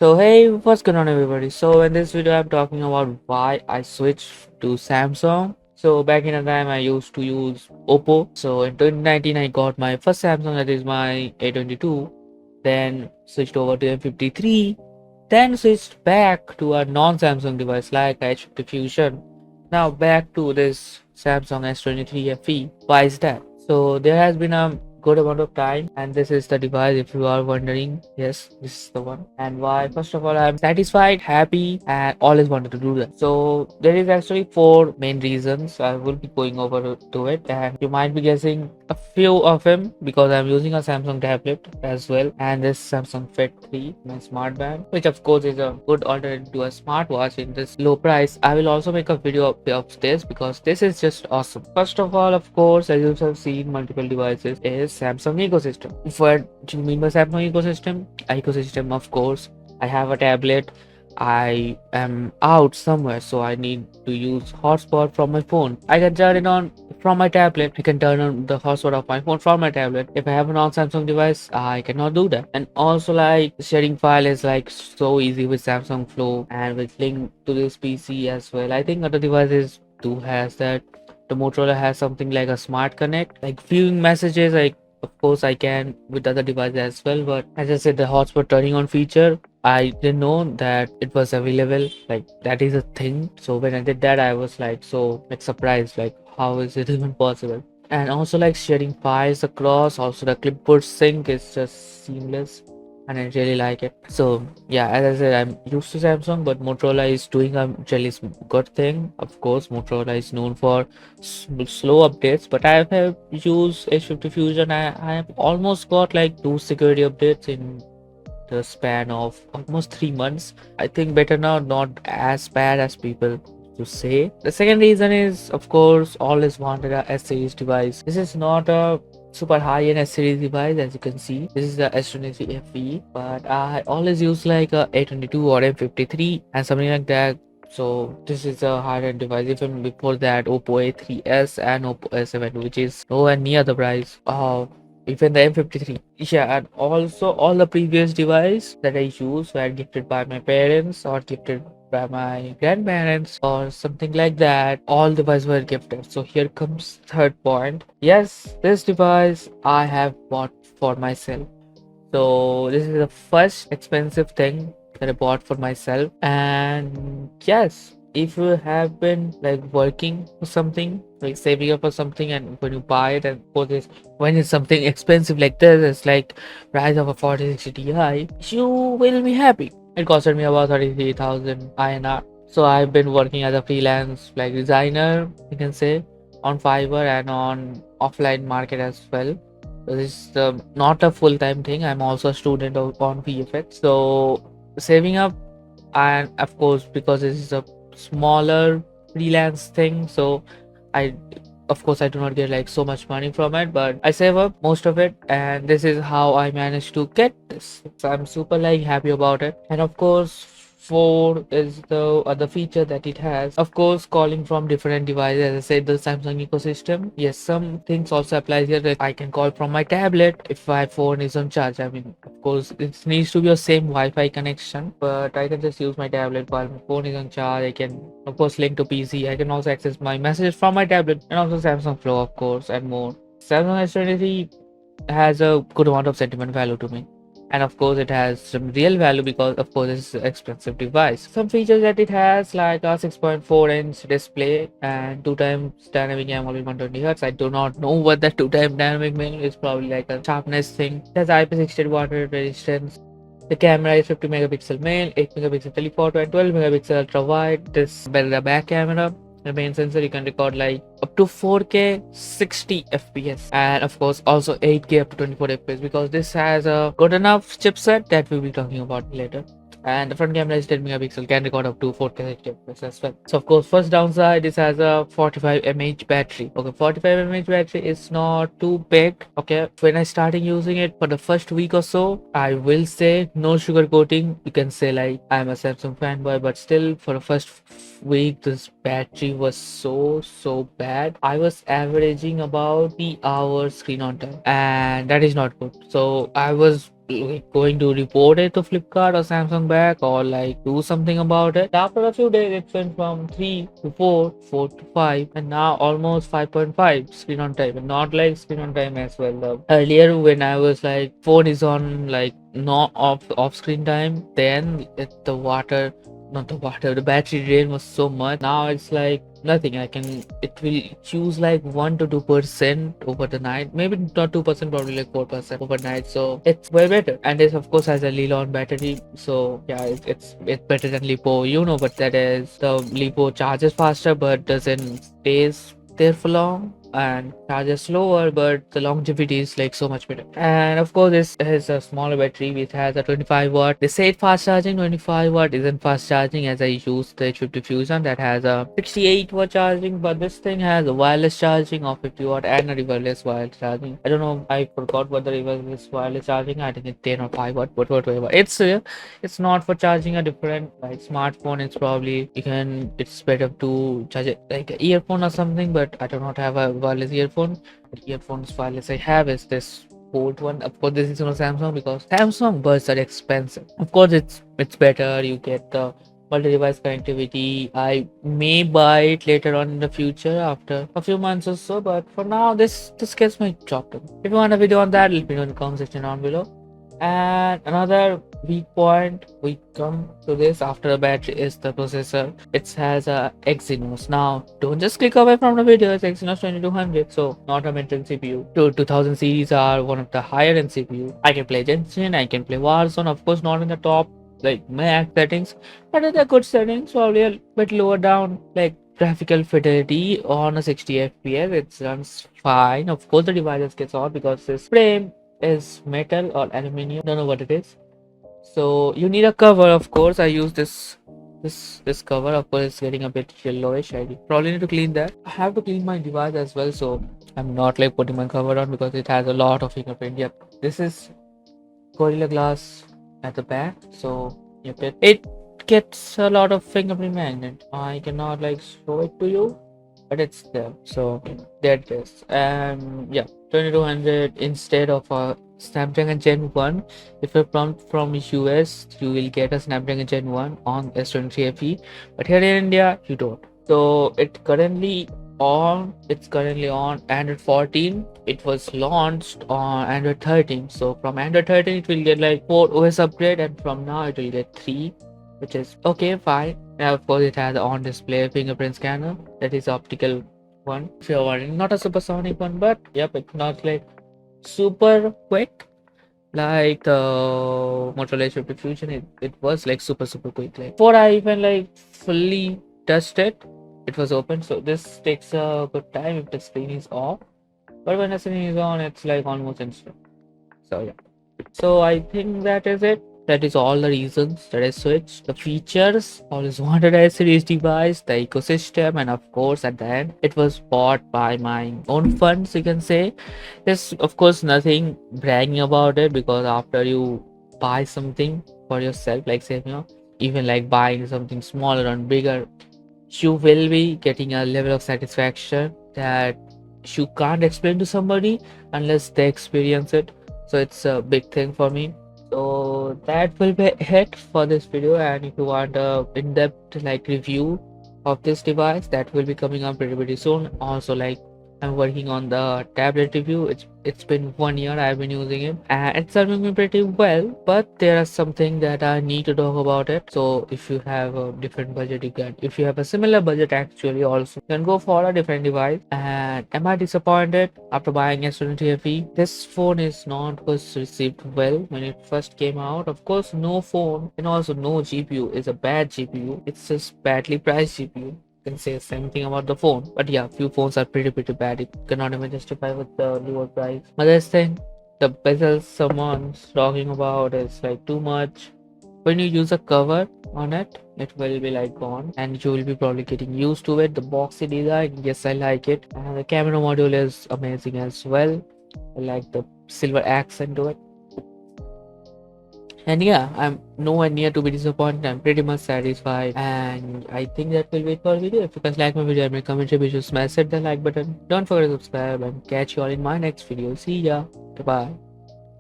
So hey, what's going on everybody? So in this video I'm talking about why I switched to Samsung. So back in the time I used to use Oppo. So in 2019 I got my first Samsung, that is my A22. Then switched over to M53. Then switched back to a non-Samsung device like H50 Fusion. Now back to this Samsung S23 FE. Why is that? So there has been a good amount of time, and this is the device if you are wondering. Yes, this is the one. And why? First of all, I'm satisfied, happy, and always wanted to do that. So there is actually four main reasons. I will be going over to it, and you might be guessing a few of them because I'm using a Samsung tablet as well, and this Samsung Fit 3, my smart band, which of course is a good alternative to a smartwatch in this low price. I will also make a video of this because this is just awesome. First of all, of course, as you have seen multiple devices, is Samsung ecosystem. What do you mean by Samsung ecosystem? Ecosystem, of course, I have a tablet. I am out somewhere, so I need to use hotspot from my phone. I can turn it on from my tablet. I can turn on the hotspot of my phone from my tablet. If I have a non-Samsung device, I cannot do that. And also, like, sharing file is like so easy with Samsung Flow and with link to this PC as well. I think other devices do has that. The Motorola has something like a smart connect, like viewing messages. Like, of course I can with other devices as well, but as I said, the hotspot turning on feature, I didn't know that it was available, like that is a thing. So when I did that, I was like so like surprised, like how is it even possible? And also like sharing files across, also the clipboard sync is just seamless, and I really like it. So yeah, as I said, I'm used to Samsung, but Motorola is doing a really good thing. Of course, Motorola is known for slow updates, but I have used H50 Fusion. I have almost got like two security updates in the span of almost 3 months. I think better now, not as bad as people to say. The second reason is, of course, always wanted a S series device. This is not a super high-end S series device, as you can see. This is the S23 FE, but I always use like a A22 or M53 and something like that. So this is a high-end device. Even before that, Oppo A3s and Oppo A7, which is nowhere near the price of even the M53. Yeah, and also all the previous device that I use were gifted by my parents or gifted by my grandparents or something like that. All devices were gifted. So here comes third point. Yes, this device I have bought for myself. So this is the first expensive thing that I bought for myself. And yes, if you have been like working for something, like saving up for something, and when you buy it, and for this, when it's something expensive like this, it's like price of a 4060 Ti, you will be happy. It costed me about 33,000 INR. So I've been working as a freelance like designer, you can say, on Fiverr and on offline market as well. So this is not a full-time thing. I'm also a student on VFX. So saving up, and of course because this is a smaller freelance thing, so I of course I do not get like so much money from it, but I save up most of it, and this is how I managed to get this. So I'm super like happy about it. And of course, 4 is the other feature that it has. Of course, calling from different devices, as I said, the Samsung ecosystem. Yes, some things also applies here, that I can call from my tablet if my phone is on charge. I mean, of course, it needs to be a same Wi-Fi connection, but I can just use my tablet while my phone is on charge. I can, of course, link to PC. I can also access my messages from my tablet, and also Samsung Flow, of course, and more. Samsung S23 has a good amount of sentiment value to me, and of course it has some real value because of course it's an expensive device. Some features that it has, like a 6.4-inch display and 2 times dynamic AMOLED 120 Hz. I do not know what that 2 time dynamic means. It's probably like a sharpness thing. It has IP68 water resistance. The camera is 50 megapixel main, 8 megapixel telephoto, and 12 megapixel ultra wide. This better the back camera. The main sensor, you can record like up to 4K 60 FPS, and of course also 8K up to 24 FPS, because this has a good enough chipset that we'll be talking about later. And the front camera is 10 megapixel, can record up to 4K 60 FPS as well. So of course, first downside, this has a 45 mAh battery. Okay, 45 mAh battery is not too big. Okay, when I started using it for the first week or so, I will say no sugarcoating. You can say like I'm a Samsung fanboy, but still for the first week, this battery was so bad. I was averaging about 3 hours screen on time, and that is not good. So I was like going to report it to Flipkart or Samsung back or like do something about it. After a few days, it went from 3 to 4, 4 to 5, and now almost 5.5 screen on time. And not like screen on time as well. Earlier, when I was like phone is on like not off screen time, then the water, not the water, the battery drain was so much. Now it's like nothing. It will choose like 1 to 2% over the night, maybe not 2%, probably like 4% overnight. So it's way better, and this of course has a Lilon battery. So yeah, it's better than Lipo. You know what that is. The Lipo charges faster but doesn't stays there for long, and charges slower, but the longevity is like so much better. And of course, this is a smaller battery which has a 25 watt. They say fast charging. 25 watt isn't fast charging, as I used the H50 Fusion that has a 68 watt charging, but this thing has a wireless charging of 50 watt and a riverless wireless charging. I don't know, I forgot what the riverless wireless charging. I think it's 10 or 5 watt, but whatever. It's not for charging a different like smartphone. It's probably it's better to charge it like an earphone or something, but I do not have a wireless earphone. The earphones wireless I have is this Bolt one. Of course, this is on Samsung because Samsung buds are expensive. Of course, it's better. You get the multi-device connectivity. I may buy it later on in the future after a few months or so, but for now, this gets my job done. If you want a video on that, let me know in the comment section down below. And another weak point we come to this after the battery is the processor. It has a Exynos. Now don't just click away from the video. It's Exynos 2200, so not a mid-range CPU. 2000 series are one of the higher end CPU. I can play Genshin, I can play Warzone, of course not in the top like max settings, but in the good settings, probably a bit lower down like graphical fidelity on a 60 fps. It runs fine. Of course the device gets hot because this frame is metal or aluminium, don't know what it is. So you need a cover. Of course I use this cover. Of course it's getting a bit yellowish. I probably need to clean that. I have to clean my device as well, so I'm not like putting my cover on because it has a lot of fingerprint. Yep, this is Gorilla Glass at the back. So yep, it gets a lot of fingerprint magnet. I cannot like show it to you, but it's there. So there it is. And yeah, 2200 instead of a Snapdragon Gen 1. If you're from US, you will get a Snapdragon Gen 1 on S23 FE, but here in India you don't. So it's currently on Android 14. It was launched on Android 13. So from Android 13 it will get like 4 OS upgrade, and from now it will get 3, which is okay, fine. Now of course it has on display fingerprint scanner, that is optical one. If you're wondering, not a supersonic one, but yep, it's not like super quick like the Motorola H50 Fusion. It was like super quick. Like before I even like fully touched it, it was open. So this takes a good time if the screen is off, but when the screen is on, it's like almost instant. So yeah, so I think that is it. That is all the reasons that I switched. The features, always wanted a series device, the ecosystem, and of course at the end it was bought by my own funds, you can say. There's of course nothing bragging about it, because after you buy something for yourself, like say, even like buying something smaller and bigger, you will be getting a level of satisfaction that you can't explain to somebody unless they experience it. So it's a big thing for me. So that will be it for this video, and if you want a in-depth like review of this device, that will be coming up pretty soon. Also, like, I'm working on the tablet review. It's been 1 year I've been using it, and it's serving me pretty well, but there are something that I need to talk about it. So if you have a different budget, you can, if you have a similar budget actually, also you can go for a different device. And am I disappointed after buying S23 FE? This phone is not was received well when it first came out. Of course, no phone and also no GPU is a bad GPU. It's just badly priced GPU. Can say the same thing about the phone, but yeah, few phones are pretty bad. It cannot even justify with the lower price. But this thing, the bezel someone's talking about is like too much. When you use a cover on it, it will be like gone, and you will be probably getting used to it. The boxy design, yes, I like it, and the camera module is amazing as well. I like the silver accent to it. And yeah, I'm nowhere near to be disappointed. I'm pretty much satisfied. And I think that will be it for the video. If you guys like my video and my commentary, be sure to smash the like button. Don't forget to subscribe, and catch you all in my next video. See ya. Goodbye.